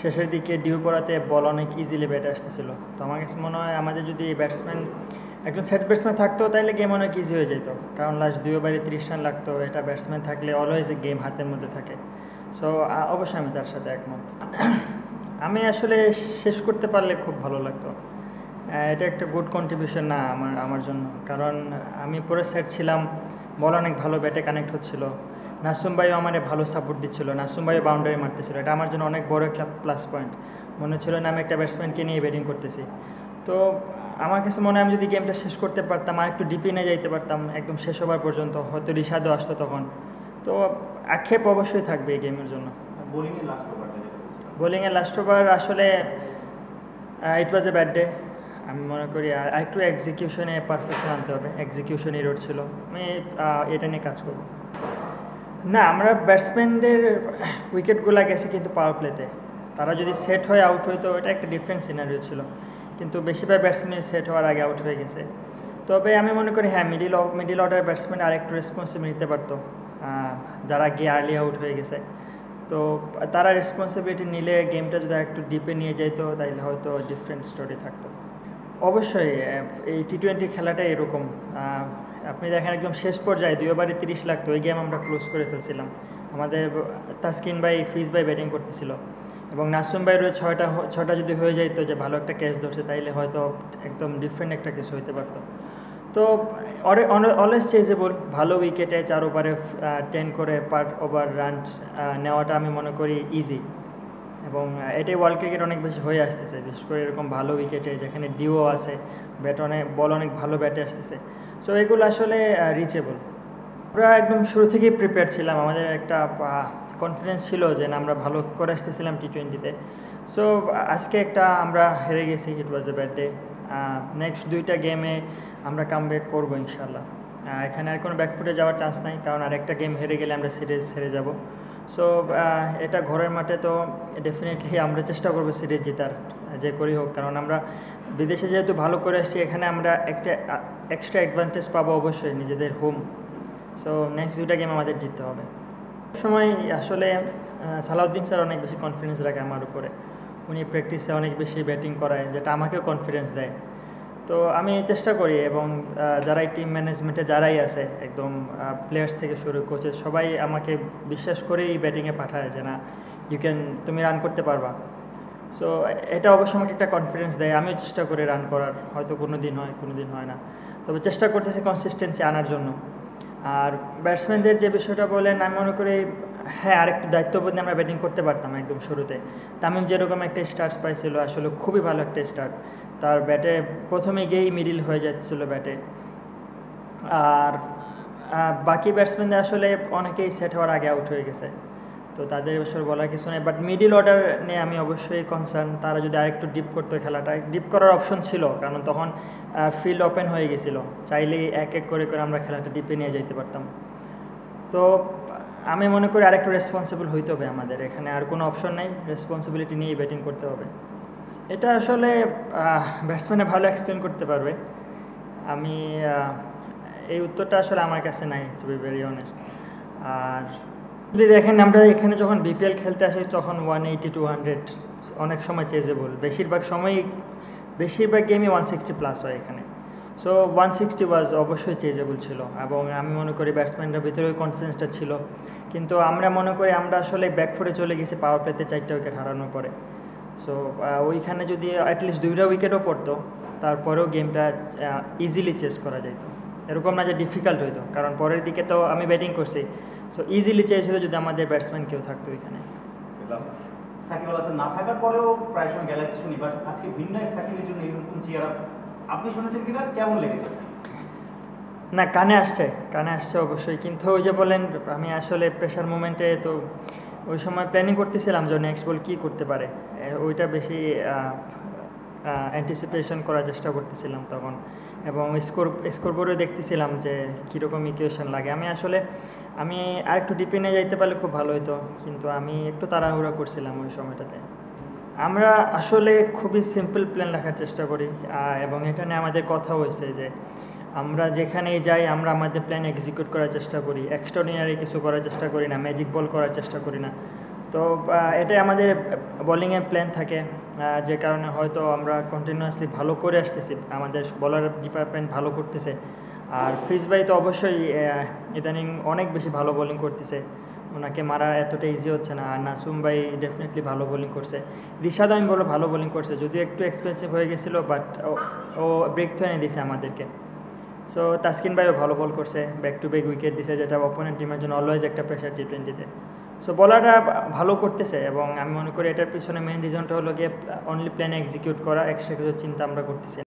শেষের দিকে ডিউ পড়াতে বল অনেক ইজিলি ব্যাটে আসতেছিল। তো আমার কাছে মনে হয় আমাদের যদি ব্যাটসম্যান একজন সেট ব্যাটসম্যান থাকতো তাহলে গেম অনেক ইজি হয়ে যেত, কারণ লাস্ট 2 ওভারে 30 রান লাগতো। এটা ব্যাটসম্যান থাকলে অলওয়েজ গেম হাতের মধ্যে থাকে। সো অবশ্যই আমি তার সাথে একমত। আমি আসলে শেষ করতে পারলে খুব ভালো লাগতো। এটা একটা গুড কন্ট্রিবিউশন না আমার জন্য, কারণ আমি পুরো সেট ছিলাম, বল অনেক ভালো ব্যাটে কানেক্ট হচ্ছিল। নাসুম ভাইও আমার ভালো সাপোর্ট দিচ্ছিল, নাসুম ভাইও বাউন্ডারি মারতেছিল। এটা আমার জন্য অনেক বড় একটা প্লাস পয়েন্ট। মনে হচ্ছিল না আমি একটা ব্যাটসম্যানকে নিয়ে ব্যাটিং করতেছি। তো আমার কাছে মনে হয় আমি যদি গেমটা শেষ করতে পারতাম, আর একটু ডিপে নিয়ে যাইতে পারতাম একদম শেষ ওভার পর্যন্ত, হয়তো রিশাদও আসতো তখন। তো আক্ষেপ অবশ্যই থাকবে এই গেমের জন্য। বোলিংয়ের লাস্ট ওভার আসলে ইট ওয়াজ এ ব্যাড ডে। আমি মনে করি আর একটু এক্সিকিউশনে পারফেকশন আনতে হবে, এক্সিকিউশন এরর ছিল। আমি এটা নিয়ে কাজ করব। না, আমরা ব্যাটসম্যানদের উইকেটগুলো গেছে কিন্তু পাওয়ার প্লেতে। তারা যদি সেট হয়ে আউট হইতো এটা একটা ডিফারেন্ট সিনারিও ছিল, কিন্তু বেশিরভাগ ব্যাটসম্যান সেট হওয়ার আগে আউট হয়ে গেছে। তবে আমি মনে করি হ্যাঁ, মিডিল অর্ডার ব্যাটসম্যান আর একটু রেসপন্সিবিলিটি নিতে পারতো, যারা গিয়ে আর্লি আউট হয়ে গেছে। তো তারা রেসপন্সিবিলিটি নিলে গেমটা যদি একটু ডিপে নিয়ে যেত তাহলে হয়তো ডিফারেন্ট স্টোরি থাকতো। অবশ্যই এই টি-20 খেলাটা এরকম। আপনি দেখেন একদম শেষ পর্যায়ে 2 ওভারে 30 লাগতো, ওই গেম আমরা ক্লোজ করে ফেলছিলাম। আমাদের তাসকিন ভাই, ফিজ ভাই ব্যাটিং করতেছিল, এবং নাসুম ভাইয়েরও ছয়টা যদি হয়ে যাইতো, যে ভালো একটা ক্যাচ ধরছে, তাইলে হয়তো একদম ডিফারেন্ট একটা কিছু হইতে পারতো। তো অলওয়েজ চেজেবল, ভালো উইকেটে 4 ওভারে 10 করে পার ওভার রান নেওয়াটা আমি মনে করি ইজি। এবং এটাই ওয়ার্ল্ড ক্রিকেট অনেক বেশি হয়ে আসতেছে, বিশেষ করে এরকম ভালো উইকেটে যেখানে ডিও আছে, বল অনেক ভালো ব্যাটে আসতেছে। সো এগুলো আসলে রিচেবল। আমরা একদম শুরু থেকেই প্রিপেয়ার ছিলাম, আমাদের একটা কনফিডেন্স ছিল যে না, আমরা ভালো করে আসতেছিলাম টি-20-তে। সো আজকে আমরা হেরে গেছি, ইট ওয়াজ এ ব্যাড ডে। নেক্সট 2টা গেমে আমরা কামব্যাক করবো ইনশাল্লাহ। এখানে আর কোনো ব্যাকফুটে যাওয়ার চান্স নাই, কারণ আরেকটা গেম হেরে গেলে আমরা সিরিজ হেরে যাব। সো এটা ঘরের মাঠে, তো ডেফিনেটলি আমরা চেষ্টা করবো সিরিজ জেতার, যে করি হোক। কারণ আমরা বিদেশে যেহেতু ভালো করে আসছি, এখানে আমরা একটা এক্সট্রা অ্যাডভান্টেজ পাবো অবশ্যই, নিজেদের হোম। সো নেক্সট 2টা গেম আমাদের জিততে হবে। সময় আসলে সালাউদ্দিন স্যার অনেক বেশি কনফিডেন্স রাখে আমার উপরে। উনি প্র্যাকটিসে অনেক বেশি ব্যাটিং করায়, যেটা আমাকেও কনফিডেন্স দেয়। তো আমি চেষ্টা করি, এবং যারা এই টিম ম্যানেজমেন্টে যারাই আছে, একদম প্লেয়ার্স থেকে শুরু কোচেস, সবাই আমাকে বিশ্বাস করেই ব্যাটিংয়ে পাঠায় যে না, তুমি রান করতে পারবা। সো এটা অবশ্যই আমাকে একটা কনফিডেন্স দেয়। আমিও চেষ্টা করি রান করার, হয়তো কোনো দিন হয়, কোনো দিন হয় না, তবে চেষ্টা করতেছি কনসিস্টেন্সি আনার জন্য। আর ব্যাটসম্যানদের যে বিষয়টা বলেন, আমি মনে করি হ্যাঁ, আরেকটু দায়িত্ববোধ নিয়ে আমরা ব্যাটিং করতে পারতাম একদম শুরুতে। তামিম যেরকম একটা স্টার্ট পাইছিল, আসলে খুবই ভালো একটা স্টার্ট। তার ব্যাটে প্রথমে গিয়েই মিডিল হয়ে যাচ্ছিল ব্যাটে। আর বাকি ব্যাটসম্যানদের আসলে অনেকেই সেট হওয়ার আগে আউট হয়ে গেছে, তো তাদের আসলে বলার কিছু নেই। বাট মিডিল অর্ডার নিয়ে আমি অবশ্যই কনসার্ন। তারা যদি আরেকটু ডিপ করতো, খেলাটা ডিপ করার অপশন ছিল, কারণ তখন ফিল্ড ওপেন হয়ে গেছিলো, চাইলেই এক এক করে আমরা খেলাটা ডিপে নিয়ে যেতে পারতাম। তো আমি মনে করি আরেকটু রেসপন্সিবল হইতে হবে আমাদের, এখানে আর কোনো অপশন নেই, রেসপন্সিবিলিটি নিয়েই ব্যাটিং করতে হবে। এটা আসলে ব্যাটসম্যানে ভালো এক্সপ্লেন করতে পারবে। আমি এই উত্তরটা আসলে আমার কাছে নাই, টু বি ভেরি অনেস্ট। আর যদি দেখেন, আমরা এখানে যখন বিপিএল খেলতে আসি তখন 180 200 অনেক সময় চেজেবল, বেশিরভাগ গেমই 160+ হয় এখানে। সো 160 ওয়াজ অবশ্যই চেজেবল ছিল, এবং আমি মনে করি ব্যাটসম্যানদের ভিতরে ওই কনফিডেন্সটা ছিল। কিন্তু আমরা মনে করি আমরা আসলে ব্যাকফুটে চলে গেছি পাওয়ার প্লেতে 4টা উইকেট হারানোর পরে। সো ওইখানে যদি অ্যাটলিস্ট 2টা উইকেটও পড়তো, তারপরেও গেমটা ইজিলি চেস করা যেত। এরকম না যে ডিফিকাল্ট হইতো, কারণ পরের দিকে তো আমি ব্যাটিং করছি। সো ইজিলি চেস হতো যদি আমাদের ব্যাটসম্যান কেউ থাকতো ওইখানে। সাকিব আল হাসান না থাকার পরেও প্রায় সময় গ্যালারি শুনি, বাট আজকে ভিন্ন এক সাকিবের জন্য এরকম চেয়ার আপ আপনি শুনেছেন কিনা, কেমন লেগেছে? না, কানে আসছে অবশ্যই, কিন্তু ওই যে বলেন, আমি আসলে প্রেশার মুভমেন্টে, তো ওই সময় প্ল্যানিং করতেছিলাম যে নেক্সট বল কী করতে পারে, ওইটা বেশি অ্যান্টিসিপেশন করার চেষ্টা করতেছিলাম তখন, এবং স্কোরবোর্ডে দেখতেছিলাম যে কীরকম ইকুয়েশন লাগে। আমি আর একটু ডিপে নিয়ে যাইতে পারলে খুব ভালো হতো, কিন্তু আমি একটু তাড়াহুড়া করছিলাম ওই সময়টাতে। আমরা আসলে খুবই সিম্পল প্ল্যান রাখার চেষ্টা করি, এবং এটা নিয়ে আমাদের কথা হয়েছে যে আমরা যেখানেই যাই আমরা আমাদের প্ল্যান এক্সিকিউট করার চেষ্টা করি, এক্সট্রাঅর্ডিনারি কিছু করার চেষ্টা করি না, ম্যাজিক বল করার চেষ্টা করি না। তো এটাই আমাদের বোলিংয়ের প্ল্যান থাকে, যে কারণে হয়তো আমরা কন্টিনিউয়াসলি ভালো করে আসতেছি, আমাদের বলার ডিপার্টমেন্ট ভালো করতেছে। আর ফিজ ভাই তো অবশ্যই ইদানিং অনেক বেশি ভালো বোলিং করতেছে, ওনাকে মারা এতটা ইজি হচ্ছে না। আর নাসুম ভাই ডেফিনেটলি ভালো বোলিং করছে, রিশাদ আমি বলবো ভালো বোলিং করছে, যদিও একটু এক্সপেন্সিভ হয়ে গেছিলো, বাট ও ব্রেক তো এনে দিয়েছে আমাদেরকে। সো তাসকিন ভাইও ভালো বল করছে, ব্যাক টু ব্যাক উইকেট দিছে, যেটা অপোনেন্ট টিমের জন্য অলওয়েজ একটা প্রেশার T20-তে। সো বলাররা ভালো করতেছে, এবং আমি মনে করি এটার পিছনে মেইন রিজনটা হলো গিয়ে অনলি প্ল্যানে এক্সিকিউট করা, এক্সট্রা কিছু চিন্তা আমরা করতেছি না।